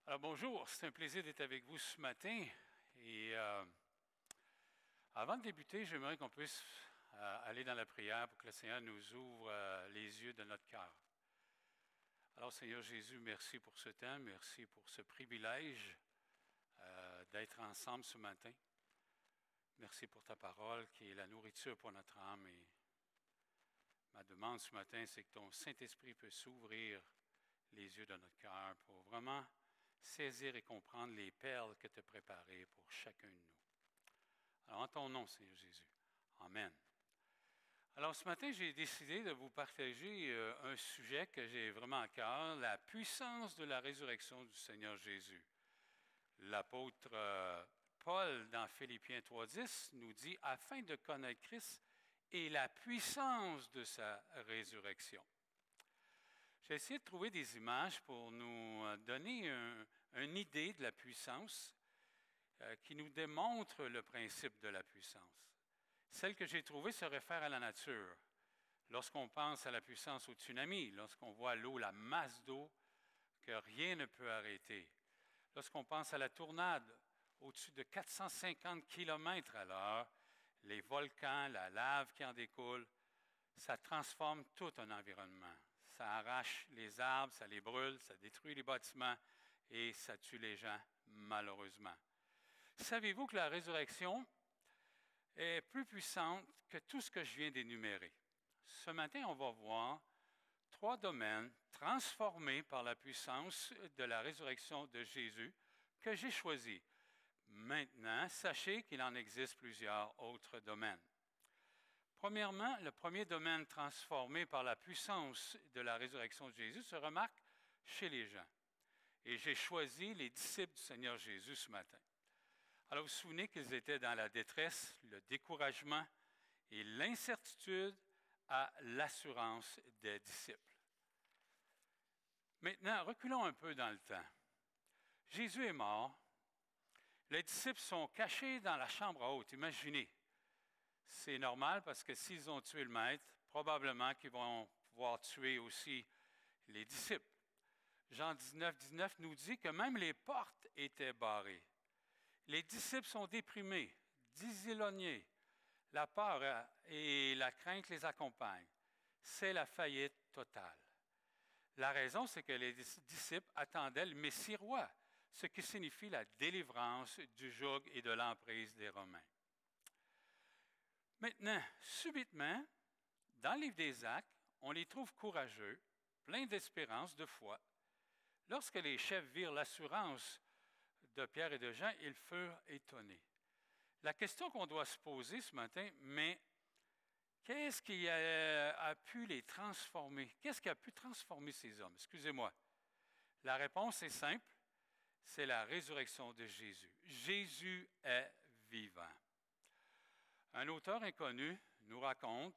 Alors bonjour, c'est un plaisir d'être avec vous ce matin. Et avant de débuter, j'aimerais qu'on puisse aller dans la prière pour que le Seigneur nous ouvre les yeux de notre cœur. Alors Seigneur Jésus, merci pour ce temps, merci pour ce privilège d'être ensemble ce matin. Merci pour ta parole qui est la nourriture pour notre âme. Et ma demande ce matin, c'est que ton Saint-Esprit puisse ouvrir les yeux de notre cœur pour vraiment saisir et comprendre les perles que tu as préparées pour chacun de nous. Alors, en ton nom, Seigneur Jésus. Amen. Alors, ce matin, j'ai décidé de vous partager un sujet que j'ai vraiment à cœur, la puissance de la résurrection du Seigneur Jésus. L'apôtre Paul, dans Philippiens 3,10, nous dit « Afin de connaître Christ et la puissance de sa résurrection ». J'ai essayé de trouver des images pour nous donner une idée de la puissance qui nous démontre le principe de la puissance. Celle que j'ai trouvée se réfère à la nature. Lorsqu'on pense à la puissance au tsunami, lorsqu'on voit l'eau, la masse d'eau que rien ne peut arrêter. Lorsqu'on pense à la tornade, au-dessus de 450 km à l'heure, les volcans, la lave qui en découle, ça transforme tout un environnement. Ça arrache les arbres, ça les brûle, ça détruit les bâtiments et ça tue les gens, malheureusement. Savez-vous que la résurrection est plus puissante que tout ce que je viens d'énumérer? Ce matin, on va voir 3 domaines transformés par la puissance de la résurrection de Jésus que j'ai choisis. Maintenant, sachez qu'il en existe plusieurs autres domaines. Premièrement, le premier domaine transformé par la puissance de la résurrection de Jésus se remarque chez les gens. Et j'ai choisi les disciples du Seigneur Jésus ce matin. Alors, vous vous souvenez qu'ils étaient dans la détresse, le découragement et l'incertitude à l'assurance des disciples. Maintenant, reculons un peu dans le temps. Jésus est mort. Les disciples sont cachés dans la chambre haute. Imaginez. C'est normal parce que s'ils ont tué le maître, probablement qu'ils vont pouvoir tuer aussi les disciples. Jean 19 nous dit que même les portes étaient barrées. Les disciples sont déprimés, désillusionnés. La peur et la crainte les accompagnent. C'est la faillite totale. La raison, c'est que les disciples attendaient le Messie roi, ce qui signifie la délivrance du joug et de l'emprise des Romains. Maintenant, subitement, dans le livre des Actes, on les trouve courageux, pleins d'espérance, de foi. Lorsque les chefs virent l'assurance de Pierre et de Jean, ils furent étonnés. La question qu'on doit se poser ce matin, mais qu'est-ce qui a pu les transformer? Qu'est-ce qui a pu transformer ces hommes? Excusez-moi. La réponse est simple, c'est la résurrection de Jésus. Jésus est vivant. Un auteur inconnu nous raconte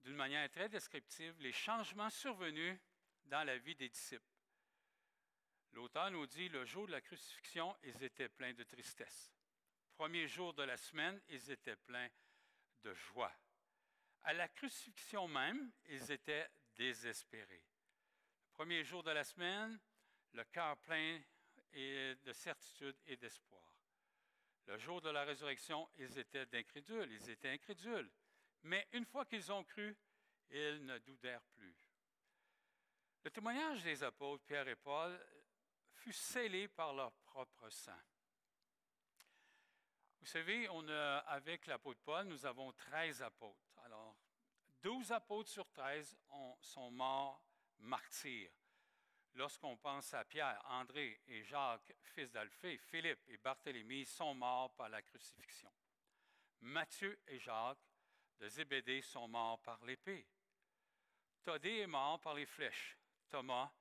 d'une manière très descriptive les changements survenus dans la vie des disciples. L'auteur nous dit, le jour de la crucifixion, ils étaient pleins de tristesse. Premier jour de la semaine, ils étaient pleins de joie. À la crucifixion même, ils étaient désespérés. Le premier jour de la semaine, le cœur plein de certitude et d'espoir. Le jour de la résurrection, ils étaient incrédules. Mais une fois qu'ils ont cru, ils ne doutèrent plus. Le témoignage des apôtres Pierre et Paul fut scellé par leur propre sang. Vous savez, avec l'apôtre Paul, nous avons 13 apôtres. Alors, 12 apôtres sur 13 sont morts martyrs. Lorsqu'on pense à Pierre, André et Jacques, fils d'Alphée, Philippe et Barthélemy sont morts par la crucifixion. Matthieu et Jacques de Zébédée sont morts par l'épée. Thaddée est mort par les flèches. Thomas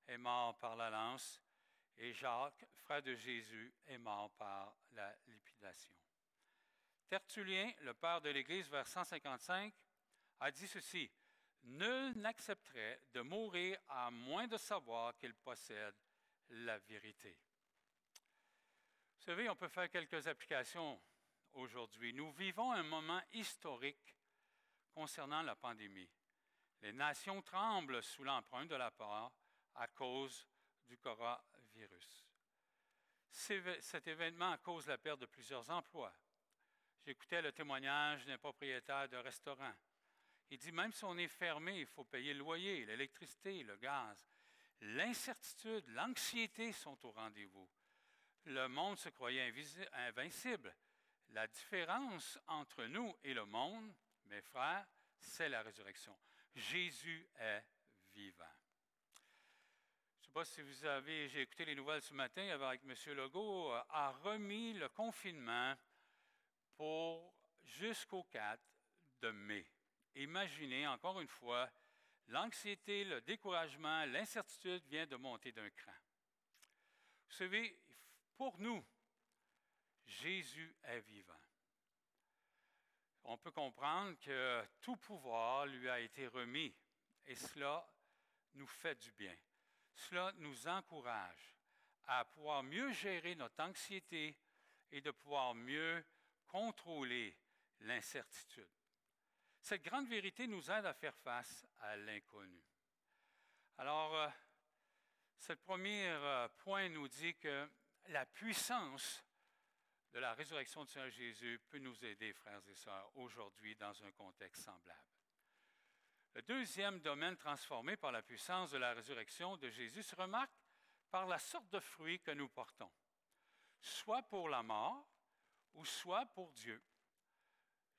est mort par la lance. Et Jacques, frère de Jésus, est mort par la lapidation. Tertullien, le père de l'Église, vers 155, a dit ceci. Nul n'accepterait de mourir à moins de savoir qu'il possède la vérité. Vous savez, on peut faire quelques applications aujourd'hui. Nous vivons un moment historique concernant la pandémie. Les nations tremblent sous l'empreinte de la peur à cause du coronavirus. Cet événement cause la perte de plusieurs emplois. J'écoutais le témoignage d'un propriétaire de restaurant. Il dit, même si on est fermé, il faut payer le loyer, l'électricité, le gaz. L'incertitude, l'anxiété sont au rendez-vous. Le monde se croyait invincible. La différence entre nous et le monde, mes frères, c'est la résurrection. Jésus est vivant. Je ne sais pas si j'ai écouté les nouvelles ce matin avec M. Legault, a remis le confinement pour jusqu'au 4 de mai. Imaginez, encore une fois, l'anxiété, le découragement, l'incertitude vient de monter d'un cran. Vous savez, pour nous, Jésus est vivant. On peut comprendre que tout pouvoir lui a été remis et cela nous fait du bien. Cela nous encourage à pouvoir mieux gérer notre anxiété et de pouvoir mieux contrôler l'incertitude. Cette grande vérité nous aide à faire face à l'inconnu. Alors, ce premier point nous dit que la puissance de la résurrection du Seigneur Jésus peut nous aider, frères et sœurs, aujourd'hui dans un contexte semblable. Le deuxième domaine transformé par la puissance de la résurrection de Jésus se remarque par la sorte de fruits que nous portons, soit pour la mort ou soit pour Dieu.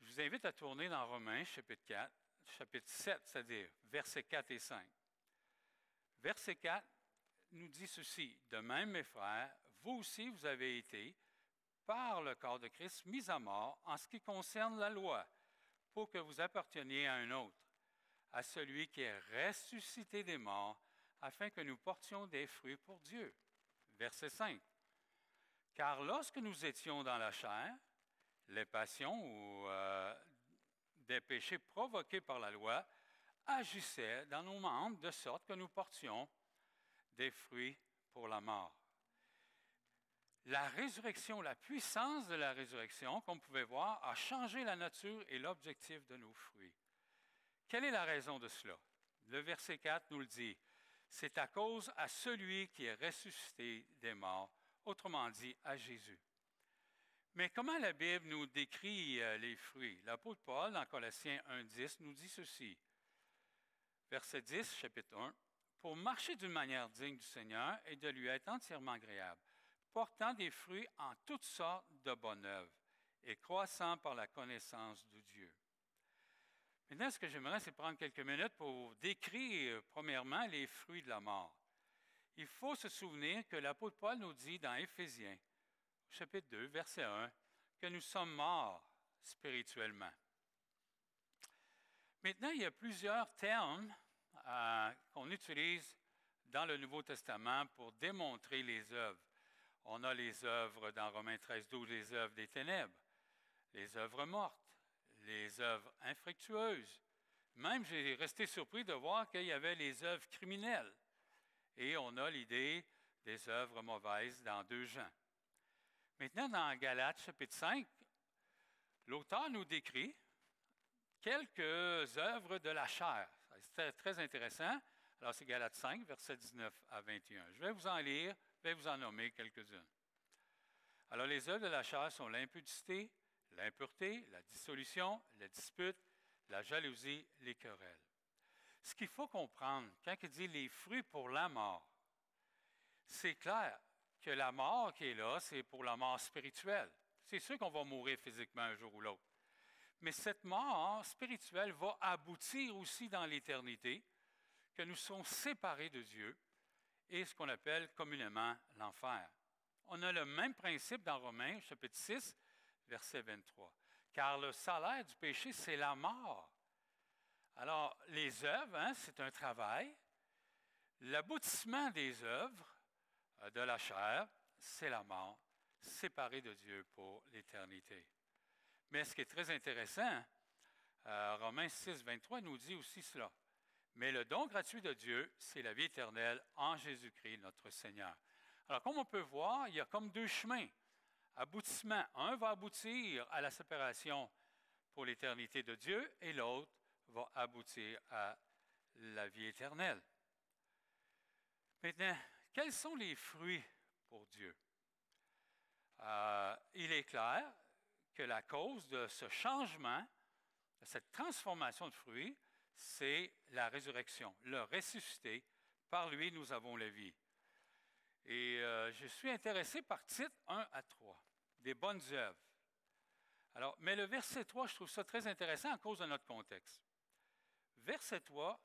Je vous invite à tourner dans Romains, chapitre 7, c'est-à-dire versets 4 et 5. Verset 4 nous dit ceci, « De même, mes frères, vous aussi vous avez été, par le corps de Christ, mis à mort en ce qui concerne la loi, pour que vous apparteniez à un autre, à celui qui est ressuscité des morts, afin que nous portions des fruits pour Dieu. » Verset 5. « Car lorsque nous étions dans la chair, les passions ou des péchés provoqués par la loi agissaient dans nos membres de sorte que nous portions des fruits pour la mort. » La résurrection, la puissance de la résurrection, comme vous pouvez voir, a changé la nature et l'objectif de nos fruits. Quelle est la raison de cela? Le verset 4 nous le dit. C'est à cause à celui qui est ressuscité des morts, autrement dit, à Jésus. Mais comment la Bible nous décrit les fruits? L'apôtre Paul, dans Colossiens 1,10, nous dit ceci. Verset 10, chapitre 1. « Pour marcher d'une manière digne du Seigneur et de lui être entièrement agréable, portant des fruits en toutes sortes de bonnes œuvres et croissant par la connaissance de Dieu. » Maintenant, ce que j'aimerais, c'est prendre quelques minutes pour décrire, premièrement, les fruits de la mort. Il faut se souvenir que l'apôtre Paul nous dit dans Éphésiens, chapitre 2, verset 1, que nous sommes morts spirituellement. Maintenant, il y a plusieurs termes qu'on utilise dans le Nouveau Testament pour démontrer les œuvres. On a les œuvres dans Romains 13, 12, les œuvres des ténèbres, les œuvres mortes, les œuvres infructueuses. Même, j'ai resté surpris de voir qu'il y avait les œuvres criminelles. Et on a l'idée des œuvres mauvaises dans 2 Jean. Maintenant, dans Galates, chapitre 5, l'auteur nous décrit quelques œuvres de la chair. C'est très intéressant. Alors, c'est Galates 5, versets 19 à 21. Je vais vous en lire, je vais vous en nommer quelques-unes. Alors, les œuvres de la chair sont l'impudicité, l'impureté, la dissolution, la dispute, la jalousie, les querelles. Ce qu'il faut comprendre, quand il dit les fruits pour la mort, c'est clair que la mort qui est là, c'est pour la mort spirituelle. C'est sûr qu'on va mourir physiquement un jour ou l'autre. Mais cette mort spirituelle va aboutir aussi dans l'éternité, que nous sommes séparés de Dieu, et ce qu'on appelle communément l'enfer. On a le même principe dans Romains, chapitre 6, verset 23. Car le salaire du péché, c'est la mort. Alors, les œuvres, c'est un travail. L'aboutissement des œuvres de la chair, c'est la mort, séparée de Dieu pour l'éternité. Mais ce qui est très intéressant, Romains 6, 23 nous dit aussi cela. Mais le don gratuit de Dieu, c'est la vie éternelle en Jésus-Christ, notre Seigneur. Alors, comme on peut voir, il y a comme 2 chemins. Aboutissement, un va aboutir à la séparation pour l'éternité de Dieu et l'autre va aboutir à la vie éternelle. Maintenant, quels sont les fruits pour Dieu? Il est clair que la cause de ce changement, de cette transformation de fruits, c'est la résurrection, le ressuscité. Par lui, nous avons la vie. Et je suis intéressé par titre 1 à 3, des bonnes œuvres. Alors, mais le verset 3, je trouve ça très intéressant à cause de notre contexte. Verset 3,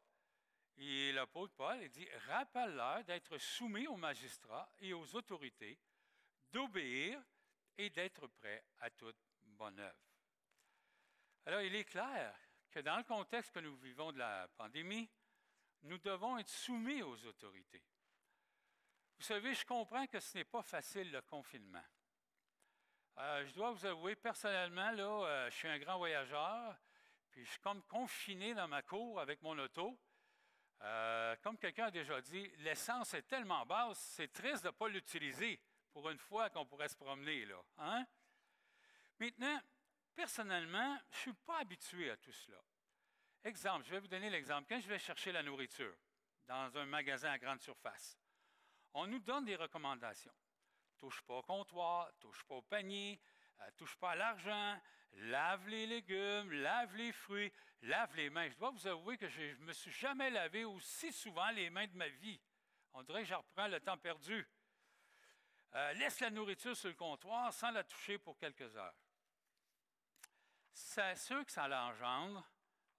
et l'apôtre Paul il dit « Rappelle-leur d'être soumis aux magistrats et aux autorités, d'obéir et d'être prêts à toute bonne œuvre. » Alors, il est clair que dans le contexte que nous vivons de la pandémie, nous devons être soumis aux autorités. Vous savez, je comprends que ce n'est pas facile le confinement. Je dois vous avouer, personnellement, là, je suis un grand voyageur, puis je suis comme confiné dans ma cour avec mon auto. Comme quelqu'un a déjà dit, l'essence est tellement basse, c'est triste de ne pas l'utiliser pour une fois qu'on pourrait se promener, là. Hein? Maintenant, personnellement, je ne suis pas habitué à tout cela. Exemple, je vais vous donner l'exemple. Quand je vais chercher la nourriture dans un magasin à grande surface, on nous donne des recommandations. Touche pas au comptoir, touche pas au panier, touche pas à l'argent, lave les légumes, lave les fruits, lave les mains. Je dois vous avouer que je ne me suis jamais lavé aussi souvent les mains de ma vie. On dirait que je reprends le temps perdu. Laisse la nourriture sur le comptoir sans la toucher pour quelques heures. C'est sûr que ça engendre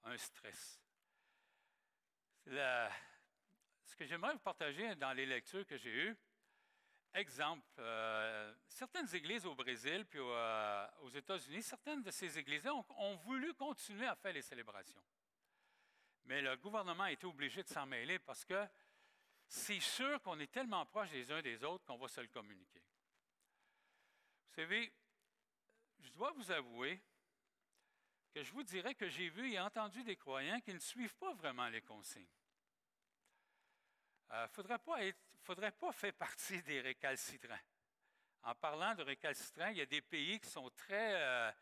un stress. Ce que j'aimerais vous partager dans les lectures que j'ai eues, exemple, certaines églises au Brésil puis aux États-Unis, certaines de ces églises-là ont voulu continuer à faire les célébrations. Mais le gouvernement a été obligé de s'en mêler parce que c'est sûr qu'on est tellement proches les uns des autres qu'on va se le communiquer. Vous savez, je dois vous avouer que je vous dirais que j'ai vu et entendu des croyants qui ne suivent pas vraiment les consignes. Il ne faudrait pas faire partie des récalcitrants. En parlant de récalcitrants, il y a des pays qui sont très,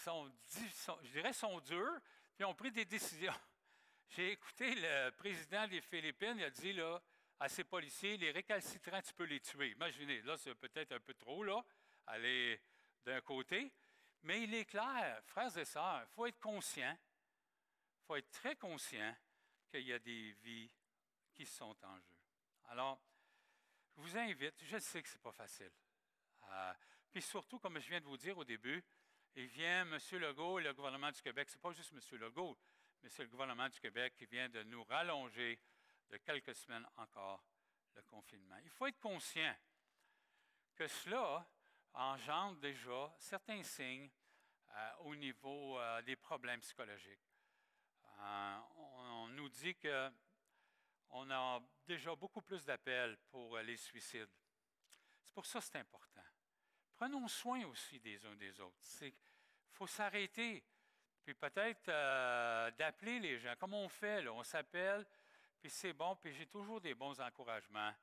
je dirais, sont durs, puis ont pris des décisions. J'ai écouté le président des Philippines, il a dit là, à ses policiers, les récalcitrants, tu peux les tuer. Imaginez, là, c'est peut-être un peu trop, là, aller d'un côté. Mais il est clair, frères et sœurs, il faut être conscient, il faut être très conscient qu'il y a des vies qui sont en jeu. Alors, je vous invite, je sais que ce n'est pas facile. Puis surtout, comme je viens de vous dire au début, il vient M. Legault et le gouvernement du Québec, ce n'est pas juste M. Legault, mais c'est le gouvernement du Québec qui vient de nous rallonger de quelques semaines encore le confinement. Il faut être conscient que cela engendre déjà certains signes au niveau des problèmes psychologiques. On nous dit qu'on a déjà beaucoup plus d'appels pour les suicides. C'est pour ça que c'est important. Prenons soin aussi des uns des autres. Il faut s'arrêter, puis peut-être d'appeler les gens, comme on fait, là, on s'appelle, puis c'est bon, puis j'ai toujours des bons encouragements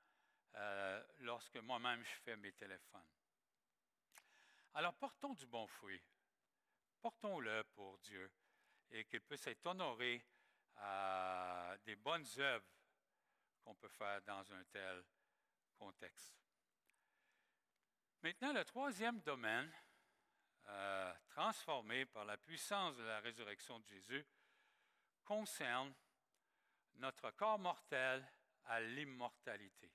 lorsque moi-même je fais mes téléphones. Alors, portons du bon fruit. Portons-le pour Dieu et qu'il puisse être honoré à des bonnes œuvres qu'on peut faire dans un tel contexte. Maintenant, le troisième domaine, transformé par la puissance de la résurrection de Jésus, concerne notre corps mortel à l'immortalité.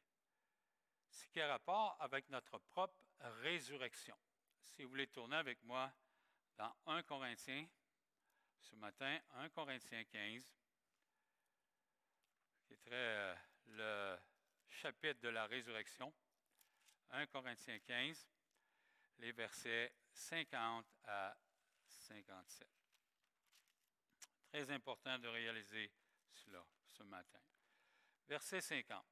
Ce qui a rapport avec notre propre résurrection. Si vous voulez tourner avec moi dans 1 Corinthiens, ce matin, 1 Corinthiens 15, qui est le chapitre de la résurrection, 1 Corinthiens 15, les versets 50 à 57. Très important de réaliser cela ce matin. Verset 50.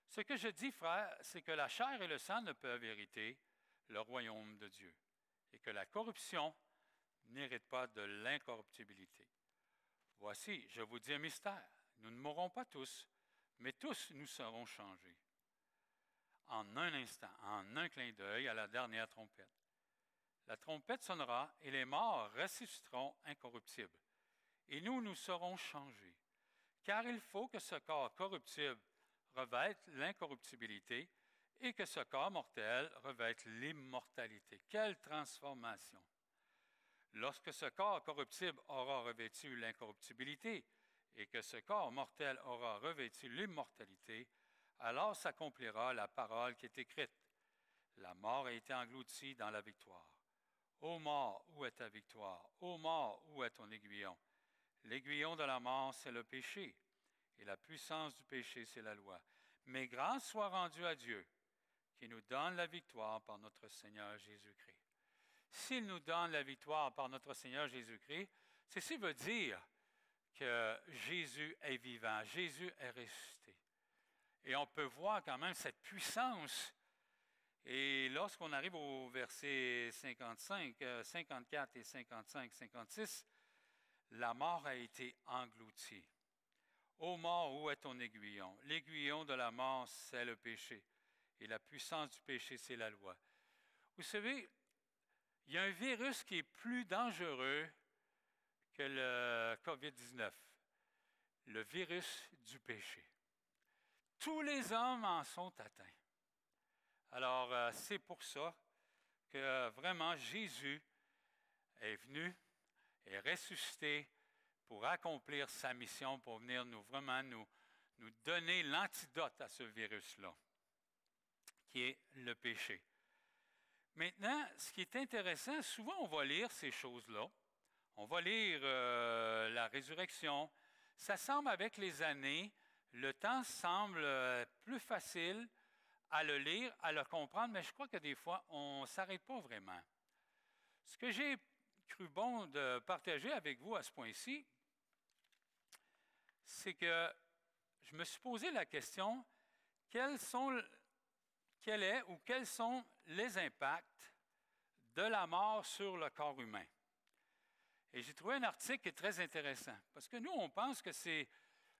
Ce que je dis, frère, c'est que la chair et le sang ne peuvent hériter le royaume de Dieu, et que la corruption n'hérite pas de l'incorruptibilité. Voici, je vous dis un mystère. Nous ne mourrons pas tous, mais tous nous serons changés. En un instant, en un clin d'œil, à la dernière trompette. La trompette sonnera et les morts ressusciteront incorruptibles. Et nous serons changés. car il faut que ce corps corruptible revête l'incorruptibilité et que ce corps mortel revête l'immortalité. Quelle transformation! Lorsque ce corps corruptible aura revêtu l'incorruptibilité et que ce corps mortel aura revêtu l'immortalité, alors s'accomplira la parole qui est écrite. La mort a été engloutie dans la victoire. Ô mort, où est ta victoire? Ô mort, où est ton aiguillon? L'aiguillon de la mort, c'est le péché, et la puissance du péché, c'est la loi. Mais grâce soit rendue à Dieu, qui nous donne la victoire par notre Seigneur Jésus-Christ. S'il nous donne la victoire par notre Seigneur Jésus-Christ, ceci veut dire que Jésus est vivant, Jésus est ressuscité. Et on peut voir quand même cette puissance. Et lorsqu'on arrive au verset 54 et 55, 56, la mort a été engloutie. Ô mort, où est ton aiguillon? L'aiguillon de la mort, c'est le péché. Et la puissance du péché, c'est la loi. Vous savez, il y a un virus qui est plus dangereux que le COVID-19, le virus du péché. Tous les hommes en sont atteints. Alors, c'est pour ça que vraiment Jésus est venu, est ressuscité pour accomplir sa mission, pour venir nous donner l'antidote à ce virus-là, qui est le péché. Maintenant, ce qui est intéressant, souvent on va lire ces choses-là. On va lire la résurrection. Ça semble, avec les années, le temps semble plus facile à le lire, à le comprendre, mais je crois que des fois, on ne s'arrête pas vraiment. Ce que j'ai cru bon de partager avec vous à ce point-ci, c'est que je me suis posé la question, quels sont les impacts de la mort sur le corps humain? Et j'ai trouvé un article qui est très intéressant, parce que nous, on pense que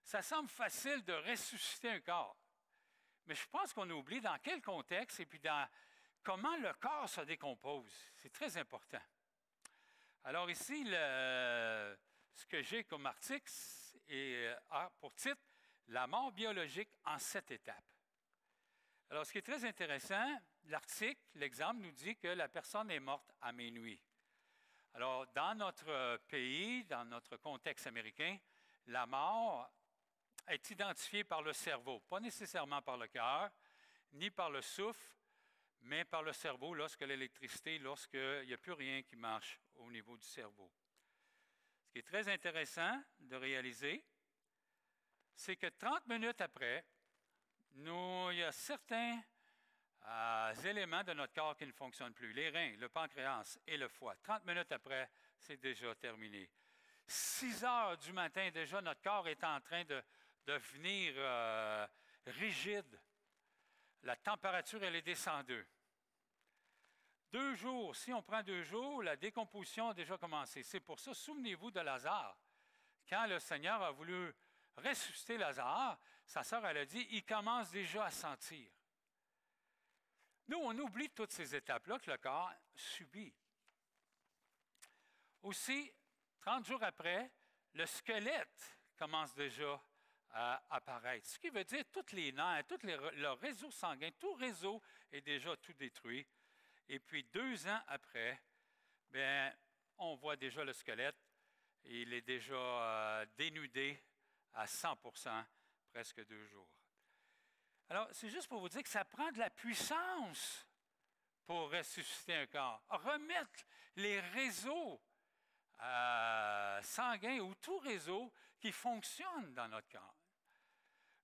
ça semble facile de ressusciter un corps. Mais je pense qu'on oublie dans quel contexte et puis dans comment le corps se décompose. C'est très important. Alors ici, ce que j'ai comme article a pour titre « La mort biologique en 7 étapes ». Alors, ce qui est très intéressant, l'article, l'exemple nous dit que la personne est morte à minuit. Alors, dans notre pays, dans notre contexte américain, la mort est identifiée par le cerveau, pas nécessairement par le cœur, ni par le souffle, mais par le cerveau lorsqu'il n'y a plus rien qui marche au niveau du cerveau. Ce qui est très intéressant de réaliser, c'est que 30 minutes après, il y a certains éléments de notre corps qui ne fonctionnent plus. Les reins, le pancréas et le foie. 30 minutes après, c'est déjà terminé. 6 heures du matin, déjà, notre corps est en train de devenir rigide. La température, elle est descendue. 2 jours, si on prend 2 jours, la décomposition a déjà commencé. C'est pour ça, souvenez-vous de Lazare. Quand le Seigneur a voulu ressusciter Lazare, sa sœur, elle a dit, il commence déjà à sentir. Nous, on oublie toutes ces étapes-là que le corps subit. Aussi, 30 jours après, le squelette commence déjà à apparaître. Ce qui veut dire que tous les nerfs, le réseau sanguin, tout réseau est déjà tout détruit. Et puis 2 ans après, on voit déjà le squelette. Il est déjà dénudé à 100%, presque 2 jours. Alors, c'est juste pour vous dire que ça prend de la puissance pour ressusciter un corps. Remettre les réseaux sanguins ou tout réseau qui fonctionne dans notre corps.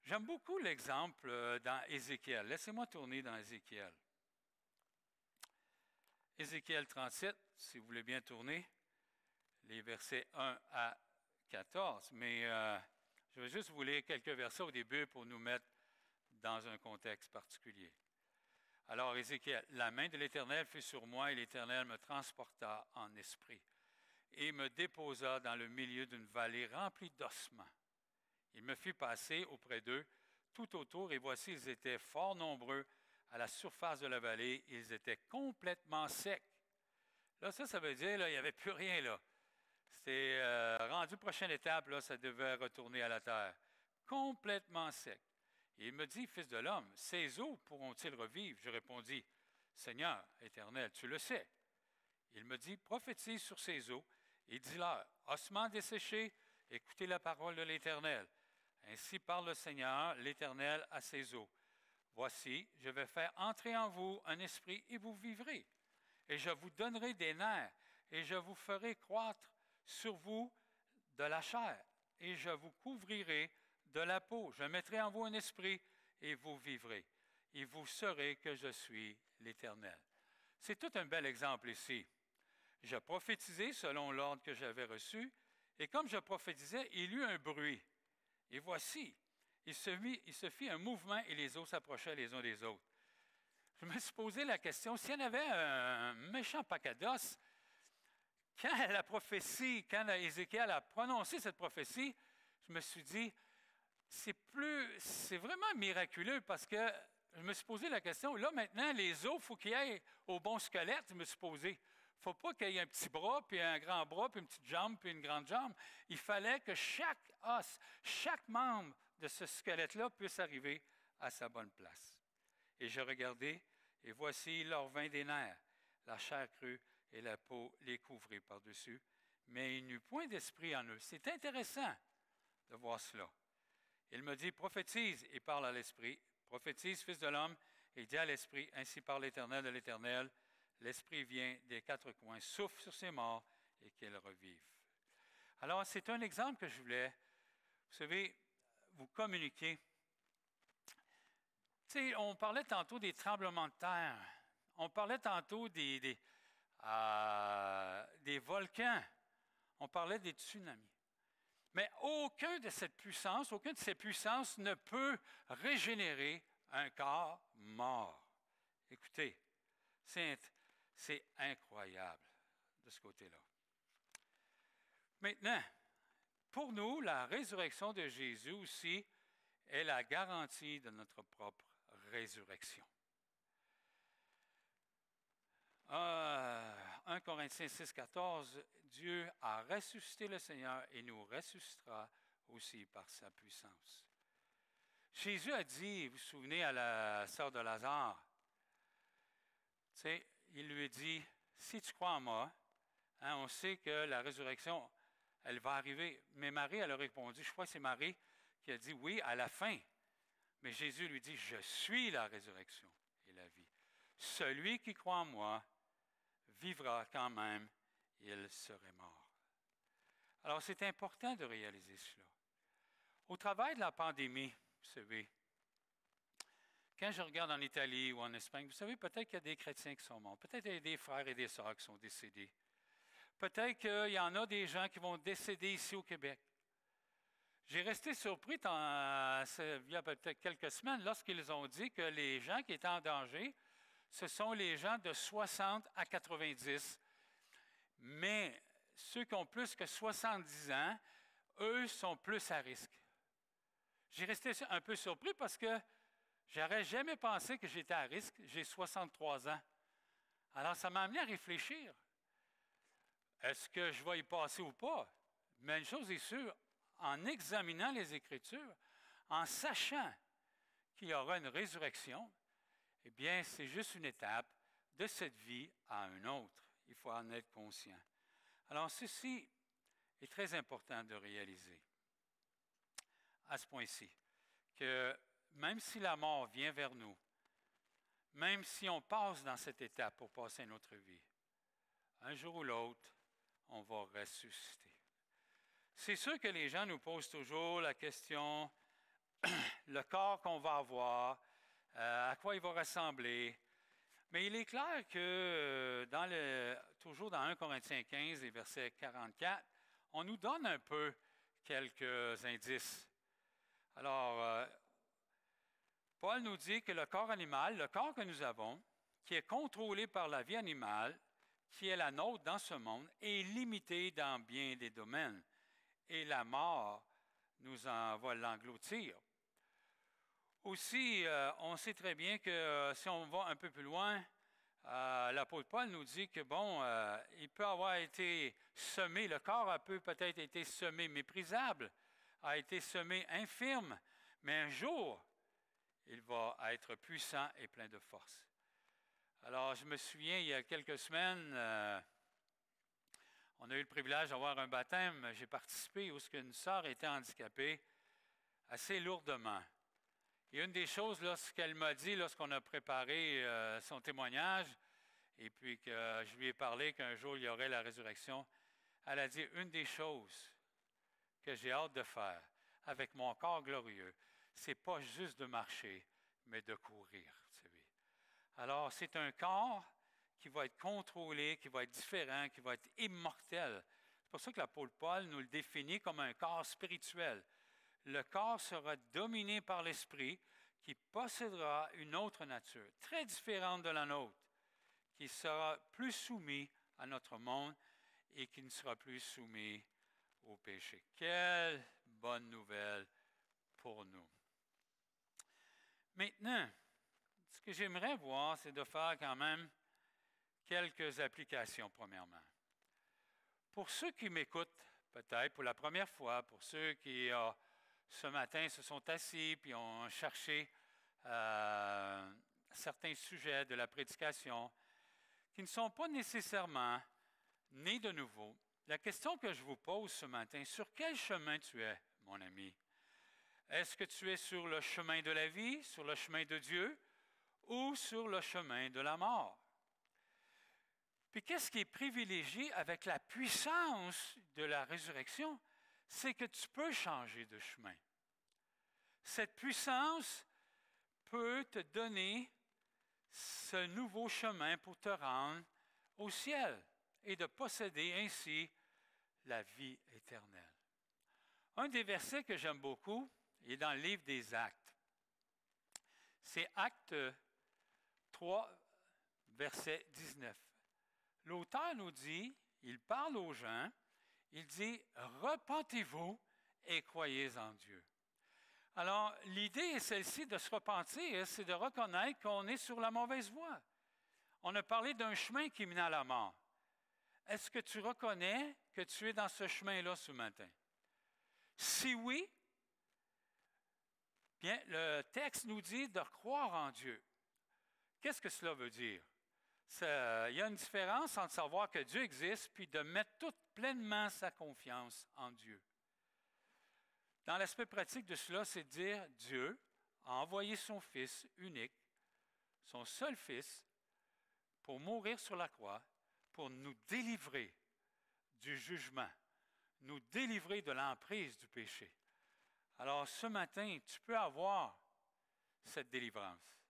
J'aime beaucoup l'exemple dans Ézéchiel. Laissez-moi tourner dans Ézéchiel. Ézéchiel 37, si vous voulez bien tourner, les versets 1 à 14. Mais je vais juste vous lire quelques versets au début pour nous mettre dans un contexte particulier. Alors, Ézéchiel, la main de l'Éternel fut sur moi et l'Éternel me transporta en esprit et me déposa dans le milieu d'une vallée remplie d'ossements. Il me fit passer auprès d'eux tout autour et voici, ils étaient fort nombreux à la surface de la vallée. Ils étaient complètement secs. Là, ça veut dire, là, il n'y avait plus rien là. C'était rendu prochaine étape, là, ça devait retourner à la terre. complètement sec. Et il me dit, Fils de l'homme, ces eaux pourront-ils revivre? Je répondis, Seigneur éternel, tu le sais. Il me dit, prophétise sur ces eaux et dis-leur, ossements desséchés, écoutez la parole de l'Éternel. Ainsi parle le Seigneur, l'Éternel, à ces eaux. Voici, je vais faire entrer en vous un esprit et vous vivrez. Et je vous donnerai des nerfs et je vous ferai croître sur vous de la chair et je vous couvrirai de la peau. Je mettrai en vous un esprit et vous vivrez. Et vous saurez que je suis l'Éternel. C'est tout un bel exemple ici. Je prophétisais selon l'ordre que j'avais reçu, et comme je prophétisais, il y eut un bruit. Et voici, il se fit un mouvement et les eaux s'approchaient les uns des autres. Je me suis posé la question, s'il y en avait un méchant paquet d'os, quand Ézéchiel a prononcé cette prophétie, je me suis dit, c'est vraiment miraculeux parce que je me suis posé la question, là maintenant, les os, il faut qu'il y ait au bon squelette, je me suis posé. Il ne faut pas qu'il y ait un petit bras, puis un grand bras, puis une petite jambe, puis une grande jambe. Il fallait que chaque os, chaque membre de ce squelette-là puisse arriver à sa bonne place. Et je regardais, et voici, il leur vint des nerfs, la chair crue et la peau les couvrit par-dessus, mais il n'y eut point d'esprit en eux. C'est intéressant de voir cela. Il me dit, prophétise et parle à l'esprit. Prophétise, fils de l'homme, et dis à l'esprit, ainsi parle l'Éternel de l'Éternel. L'esprit vient des quatre coins, souffle sur ses morts et qu'ils revivent. Alors, c'est un exemple que je voulais, vous savez, vous communiquer. Tu sais, on parlait tantôt des tremblements de terre. On parlait tantôt des volcans. On parlait des tsunamis. Mais aucune de ces puissances ne peut régénérer un corps mort. Écoutez, c'est incroyable de ce côté-là. Maintenant, pour nous, la résurrection de Jésus aussi est la garantie de notre propre résurrection. 1 Corinthiens 6, 14, Dieu a ressuscité le Seigneur et nous ressuscitera aussi par sa puissance. Jésus a dit, vous vous souvenez à la sœur de Lazare, tu sais, il lui a dit, si tu crois en moi, hein, on sait que la résurrection, elle va arriver. Mais Marie, elle a répondu, je crois que c'est Marie qui a dit oui à la fin. Mais Jésus lui dit, je suis la résurrection et la vie. Celui qui croit en moi vivra quand même, il serait mort. Alors, c'est important de réaliser cela. Au travail de la pandémie, vous savez, quand je regarde en Italie ou en Espagne, vous savez, peut-être qu'il y a des chrétiens qui sont morts. Peut-être qu'il y a des frères et des sœurs qui sont décédés. Peut-être qu'il y en a des gens qui vont décéder ici au Québec. J'ai resté surpris il y a peut-être quelques semaines lorsqu'ils ont dit que les gens qui étaient en danger, ce sont les gens de 60 à 90. Mais ceux qui ont plus que 70 ans, eux sont plus à risque. J'ai resté un peu surpris parce que je n'aurais jamais pensé que j'étais à risque. J'ai 63 ans. Alors, ça m'a amené à réfléchir. Est-ce que je vais y passer ou pas? Mais une chose est sûre, en examinant les Écritures, en sachant qu'il y aura une résurrection, eh bien, c'est juste une étape de cette vie à une autre. Il faut en être conscient. Alors, ceci est très important de réaliser à ce point-ci, que même si la mort vient vers nous, même si on passe dans cette étape pour passer à notre vie, un jour ou l'autre, on va ressusciter. C'est sûr que les gens nous posent toujours la question, le corps qu'on va avoir, à quoi il va ressembler. Mais il est clair que toujours dans 1 Corinthiens 15 et verset 44, on nous donne un peu quelques indices. Alors, Paul nous dit que le corps animal, le corps que nous avons, qui est contrôlé par la vie animale, qui est la nôtre dans ce monde, est limité dans bien des domaines. Et la mort va l'engloutir. Aussi, on sait très bien que si on va un peu plus loin, l'apôtre Paul nous dit que, il peut avoir été semé, le corps a peut-être été semé, méprisable. a été semé infirme, mais un jour, il va être puissant et plein de force. Alors, je me souviens, il y a quelques semaines, on a eu le privilège d'avoir un baptême. J'ai participé où une sœur était handicapée assez lourdement. Et une des choses, ce qu'elle m'a dit lorsqu'on a préparé son témoignage, et puis que je lui ai parlé qu'un jour il y aurait la résurrection, elle a dit, une des choses que j'ai hâte de faire avec mon corps glorieux, c'est pas juste de marcher, mais de courir. Vous savez. Alors, c'est un corps qui va être contrôlé, qui va être différent, qui va être immortel. C'est pour ça que l'apôtre Paul nous le définit comme un corps spirituel. Le corps sera dominé par l'esprit qui possédera une autre nature, très différente de la nôtre, qui sera plus soumis à notre monde et qui ne sera plus soumis au péché. Quelle bonne nouvelle pour nous. Maintenant, ce que j'aimerais voir, c'est de faire quand même quelques applications, premièrement. Pour ceux qui m'écoutent, peut-être pour la première fois, pour ceux qui, ce matin, se sont assis et ont cherché certains sujets de la prédication, qui ne sont pas nécessairement nés de nouveau, la question que je vous pose ce matin, sur quel chemin tu es, mon ami? Est-ce que tu es sur le chemin de la vie, sur le chemin de Dieu, ou sur le chemin de la mort? Puis qu'est-ce qui est privilégié avec la puissance de la résurrection? C'est que tu peux changer de chemin. Cette puissance peut te donner ce nouveau chemin pour te rendre au ciel et de posséder ainsi la vie éternelle. Un des versets que j'aime beaucoup est dans le livre des Actes. C'est Actes 3, verset 19. L'auteur nous dit, il parle aux gens, il dit « Repentez-vous et croyez en Dieu ». Alors, l'idée est celle-ci de se repentir, c'est de reconnaître qu'on est sur la mauvaise voie. On a parlé d'un chemin qui mène à la mort. Est-ce que tu reconnais que tu es dans ce chemin-là ce matin? Si oui, bien, le texte nous dit de croire en Dieu. Qu'est-ce que cela veut dire? Il y a une différence entre savoir que Dieu existe puis de mettre toute pleinement sa confiance en Dieu. Dans l'aspect pratique de cela, c'est de dire Dieu a envoyé son Fils unique, son seul Fils, pour mourir sur la croix, pour nous délivrer du jugement, nous délivrer de l'emprise du péché. Alors ce matin, tu peux avoir cette délivrance.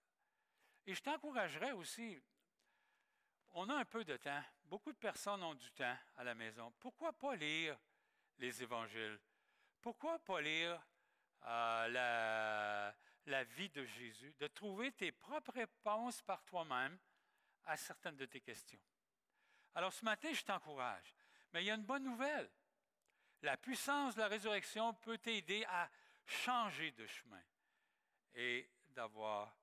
Et je t'encouragerais aussi, on a un peu de temps, beaucoup de personnes ont du temps à la maison. Pourquoi pas lire les évangiles? Pourquoi pas lire la vie de Jésus, de trouver tes propres réponses par toi-même à certaines de tes questions? Alors ce matin, je t'encourage. Mais il y a une bonne nouvelle. La puissance de la résurrection peut t'aider à changer de chemin et d'avoir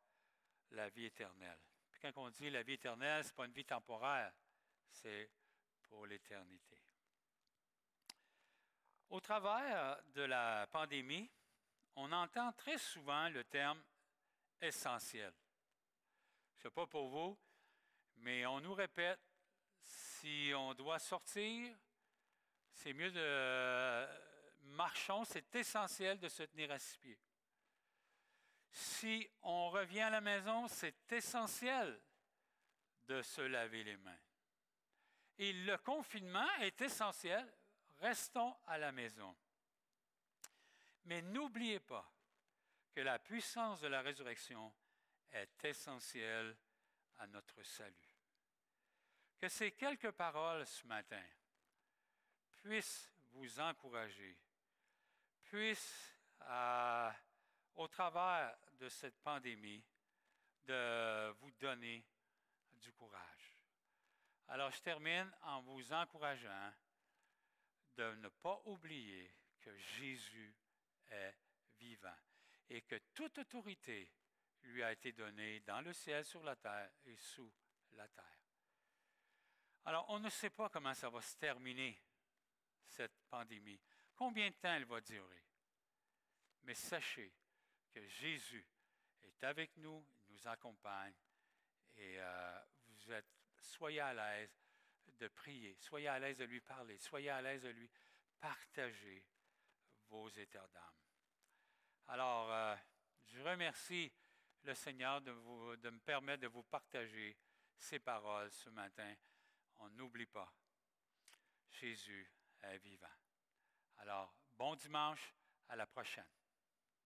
la vie éternelle. Puis quand on dit la vie éternelle, ce n'est pas une vie temporaire, c'est pour l'éternité. Au travers de la pandémie, on entend très souvent le terme essentiel. Je ne sais pas pour vous, mais on nous répète, si on doit sortir, c'est mieux de marchons, c'est essentiel de se tenir à 6 pieds. Si on revient à la maison, c'est essentiel de se laver les mains. Et le confinement est essentiel, restons à la maison. Mais n'oubliez pas que la puissance de la résurrection est essentielle à notre salut. Que ces quelques paroles ce matin puissent vous encourager, puissent, au travers de cette pandémie, de vous donner du courage. Alors, je termine en vous encourageant de ne pas oublier que Jésus est vivant et que toute autorité lui a été donnée dans le ciel, sur la terre et sous la terre. Alors, on ne sait pas comment ça va se terminer, cette pandémie. Combien de temps elle va durer? Mais sachez que Jésus est avec nous, il nous accompagne et soyez à l'aise de prier, soyez à l'aise de lui parler, soyez à l'aise de lui partager vos états d'âme. Alors, je remercie le Seigneur de me permettre de vous partager ces paroles ce matin. On n'oublie pas, Jésus est vivant. Alors, bon dimanche, à la prochaine.